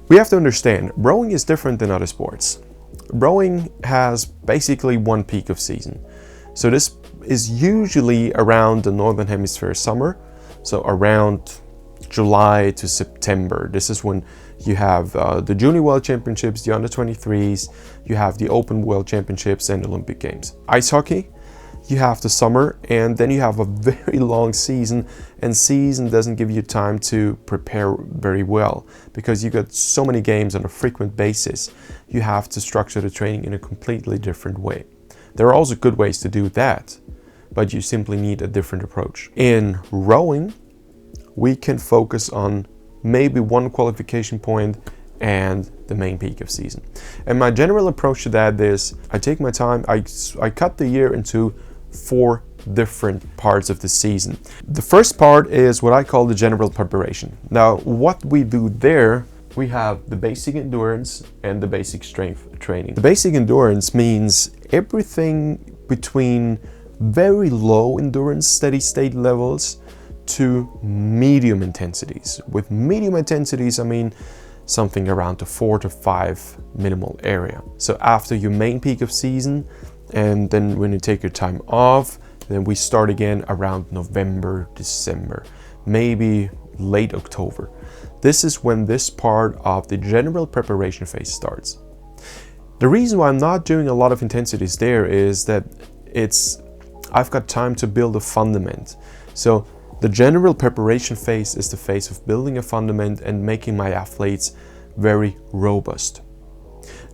We have to understand, rowing is different than other sports. Rowing has basically one peak of season. So this is usually around the Northern Hemisphere summer, so around July to September. This is when you have the Junior World Championships, the Under 23s, you have the Open World Championships and Olympic Games. Ice hockey, you have the summer, and then you have a very long season, and season doesn't give you time to prepare very well because you got so many games on a frequent basis. You have to structure the training in a completely different way. There are also good ways to do that, but you simply need a different approach. In rowing, we can focus on maybe one qualification point and the main peak of season. And my general approach to that is I take my time, I cut the year into 4 different parts of the season. The first part is what I call the general preparation. Now, what we do there, we have the basic endurance and the basic strength training. The basic endurance means everything between very low endurance steady state levels to medium intensities. With medium intensities, I mean something around the 4 to 5 minimal area. So after your main peak of season, and then when you take your time off, then we start again around November, December, maybe late October. This is when this part of the general preparation phase starts. The reason why I'm not doing a lot of intensities there is that I've got time to build a fundament. So the general preparation phase is the phase of building a fundament and making my athletes very robust.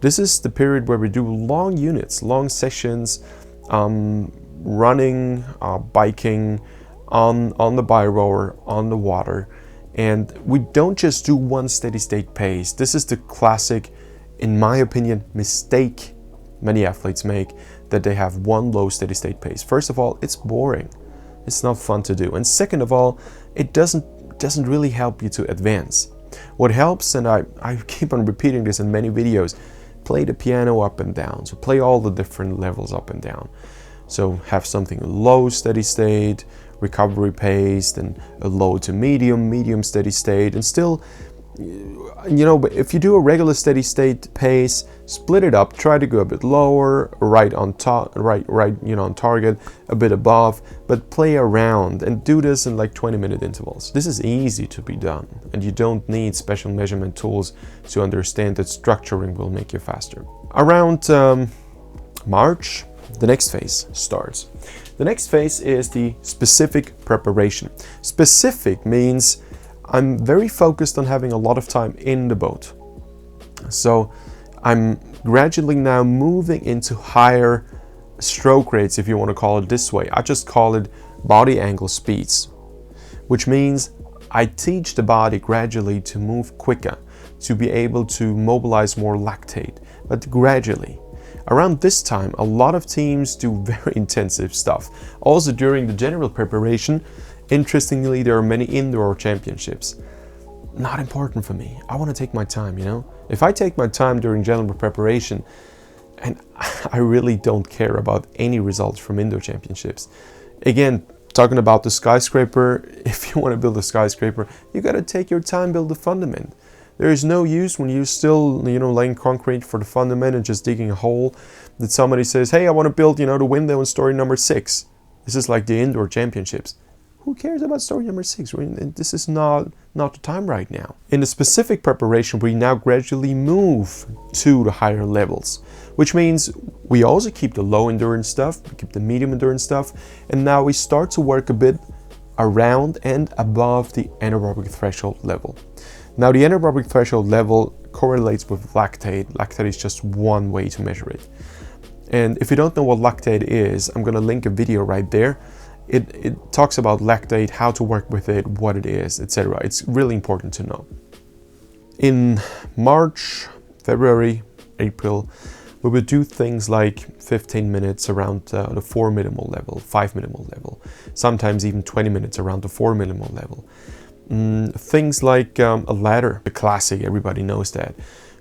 This is the period where we do long units, long sessions, running, biking, on the bi-rower, on the water. And we don't just do one steady state pace. This is the classic, in my opinion, mistake many athletes make, that they have one low steady state pace. First of all, it's boring. It's not fun to do. And second of all, it doesn't really help you to advance. What helps, and I keep on repeating this in many videos, play the piano up and down. So play all the different levels up and down. So have something low steady state, recovery pace, then a low to medium steady state, and still, but if you do a regular steady state pace, split it up, try to go a bit lower, right on top, right, on target, a bit above, but play around and do this in like 20-minute intervals. This is easy to be done, and you don't need special measurement tools to understand that structuring will make you faster. Around March, the next phase starts. The next phase is the specific preparation. Specific means I'm very focused on having a lot of time in the boat. So I'm gradually now moving into higher stroke rates, if you want to call it this way. I just call it body angle speeds, which means I teach the body gradually to move quicker, to be able to mobilize more lactate, but gradually. Around this time, a lot of teams do very intensive stuff. Also during the general preparation, interestingly, there are many indoor championships. Not important for me. I want to take my time, If I take my time during general preparation, and I really don't care about any results from indoor championships. Again, talking about the skyscraper, if you want to build a skyscraper, you got to take your time, build the fundament. There is no use when you're still, laying concrete for the fundament and just digging a hole, that somebody says, hey, I want to build, the window in story number 6. This is like the indoor championships. Who cares about story number 6? This is not the time right now. In the specific preparation, we now gradually move to the higher levels, which means we also keep the low endurance stuff, we keep the medium endurance stuff, and now we start to work a bit around and above the anaerobic threshold level. Now, the anaerobic threshold level correlates with lactate. Lactate is just one way to measure it. And if you don't know what lactate is, I'm going to link a video right there. It talks about lactate, how to work with it, what it is, etc. It's really important to know. In March, February, April, we would do things like 15 minutes around the 4 minimal level, 5 minimal level, sometimes even 20 minutes around the 4 minimal level. Things like a ladder, the classic, everybody knows that.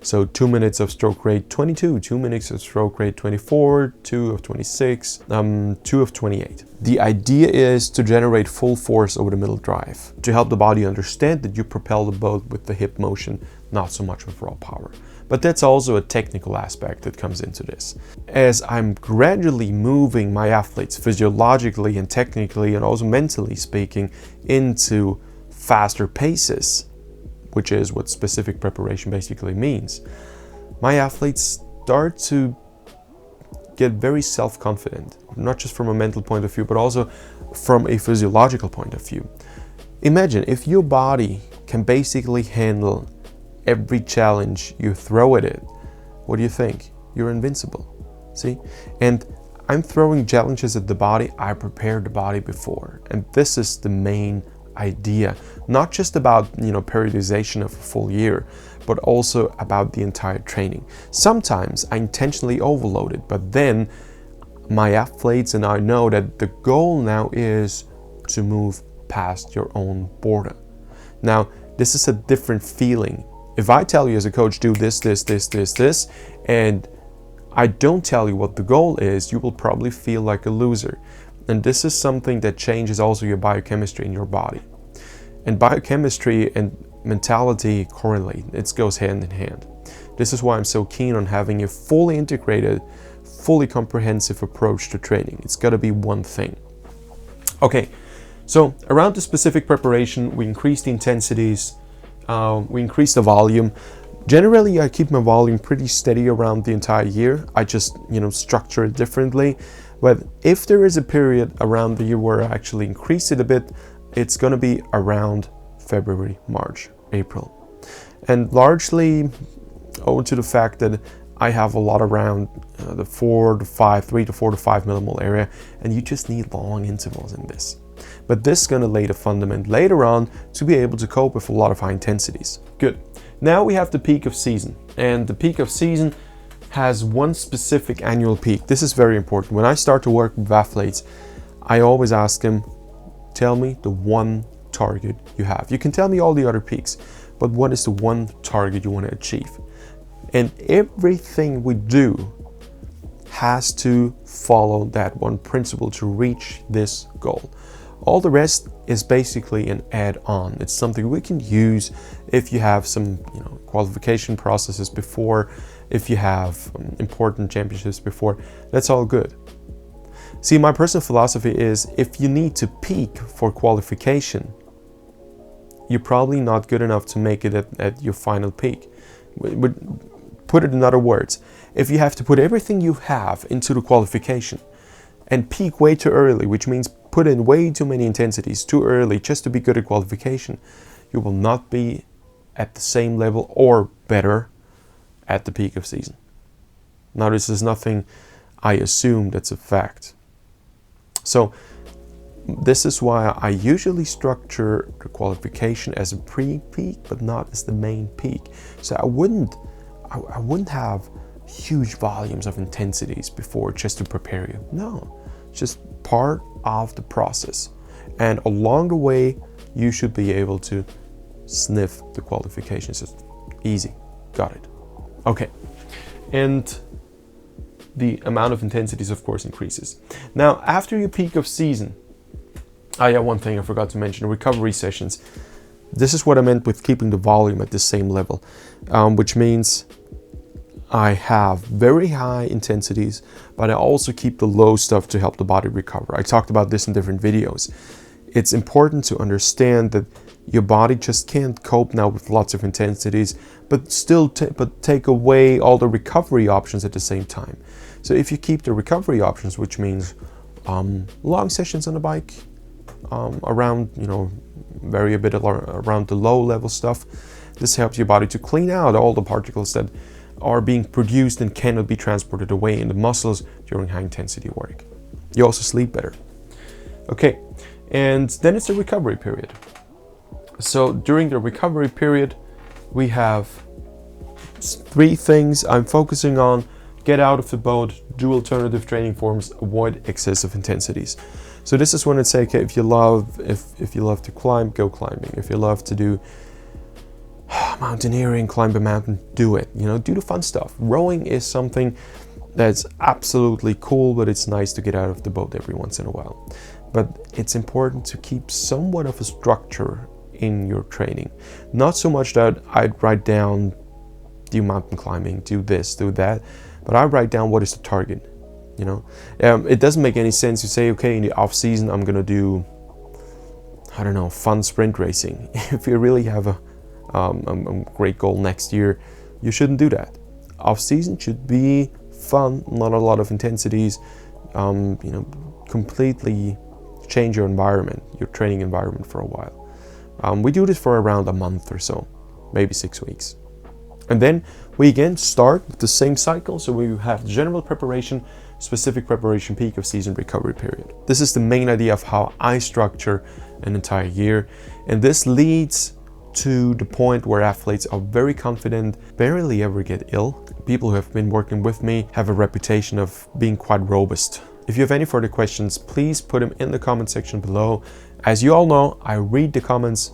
So 2 minutes of stroke rate 22, 2 minutes of stroke rate 24, 2 of 26, 2 of 28. The idea is to generate full force over the middle drive, to help the body understand that you propel the boat with the hip motion, not so much with raw power. But that's also a technical aspect that comes into this. As I'm gradually moving my athletes physiologically and technically and also mentally speaking into faster paces, which is what specific preparation basically means, my athletes start to get very self-confident, not just from a mental point of view, but also from a physiological point of view. Imagine if your body can basically handle every challenge you throw at it. What do you think? You're invincible. See? And I'm throwing challenges at the body. I prepared the body before. And this is the main idea. Not just about, periodization of a full year, but also about the entire training. Sometimes I intentionally overload it, but then my athletes and I know that the goal now is to move past your own border. Now, this is a different feeling. If I tell you as a coach, do this, and I don't tell you what the goal is, you will probably feel like a loser. And this is something that changes also your biochemistry in your body. And biochemistry and mentality correlate. It goes hand in hand. This is why I'm so keen on having a fully integrated, fully comprehensive approach to training. It's got to be one thing. Okay, so around the specific preparation, we increase the intensities, we increase the volume. Generally, I keep my volume pretty steady around the entire year. I just, structure it differently. But if there is a period around the year where I actually increase it a bit, it's going to be around February, March, April. And largely owed to the fact that I have a lot around the 3 to 4 to 5 millimole area, and you just need long intervals in this. But this is going to lay the fundament later on to be able to cope with a lot of high intensities. Good. Now we have the peak of season, and the peak of season has one specific annual peak. This is very important. When I start to work with athletes, I always ask them, tell me the one target you have. You can tell me all the other peaks, but what is the one target you want to achieve? And everything we do has to follow that one principle to reach this goal. All the rest is basically an add-on. It's something we can use if you have some, qualification processes before, if you have important championships before. That's all good. See, my personal philosophy is if you need to peak for qualification, you're probably not good enough to make it at your final peak. Put it in other words, if you have to put everything you have into the qualification and peak way too early, which means put in way too many intensities too early just to be good at qualification, you will not be at the same level or better at the peak of season. Now, this is nothing I assume, that's a fact. So this is why I usually structure the qualification as a pre-peak, but not as the main peak. So I wouldn't have huge volumes of intensities before just to prepare you. No, just part of the process. And along the way, you should be able to sniff the qualifications. Just easy, got it. Okay, and the amount of intensities, of course, increases. Now, after your peak of season, one thing I forgot to mention, recovery sessions. This is what I meant with keeping the volume at the same level, which means I have very high intensities, but I also keep the low stuff to help the body recover. I talked about this in different videos. It's important to understand that your body just can't cope now with lots of intensities, but still take away all the recovery options at the same time. So if you keep the recovery options, which means long sessions on the bike, around, vary a bit around the low level stuff, this helps your body to clean out all the particles that are being produced and cannot be transported away in the muscles during high intensity work. You also sleep better. Okay, and then it's the recovery period. So during the recovery period, we have 3 things I'm focusing on: get out of the boat, do alternative training forms, avoid excessive intensities. So this is when I'd say, okay, if you love to climb, go climbing. If you love to do mountaineering, climb a mountain, do it. You know, do the fun stuff. Rowing is something that's absolutely cool, but it's nice to get out of the boat every once in a while. But it's important to keep somewhat of a structure in your training. Not so much that I'd write down, do mountain climbing, do this, do that, but I write down what is the target. You know, it doesn't make any sense to say, okay, in the off season I'm gonna do, I don't know, fun sprint racing. If you really have a great goal next year, you shouldn't do that. Off season should be fun, not a lot of intensities. You know, completely change your environment, your training environment for a while. We do this for around a month or so, maybe 6 weeks. And then we again start with the same cycle. So we have general preparation, specific preparation, peak of season, recovery period. This is the main idea of how I structure an entire year. And this leads to the point where athletes are very confident, barely ever get ill. People who have been working with me have a reputation of being quite robust. If you have any further questions, please put them in the comment section below. As you all know, I read the comments.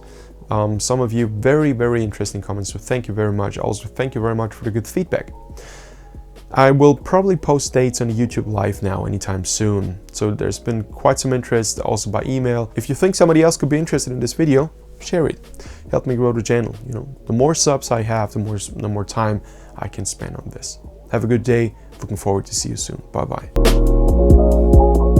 Some of you very, very interesting comments, so thank you very much. Also, thank you very much for the good feedback. I will probably post dates on YouTube Live now anytime soon. So there's been quite some interest also by email. If you think somebody else could be interested in this video, share it. Help me grow the channel. You know, the more subs I have, the more time I can spend on this. Have a good day. Looking forward to see you soon. Bye bye.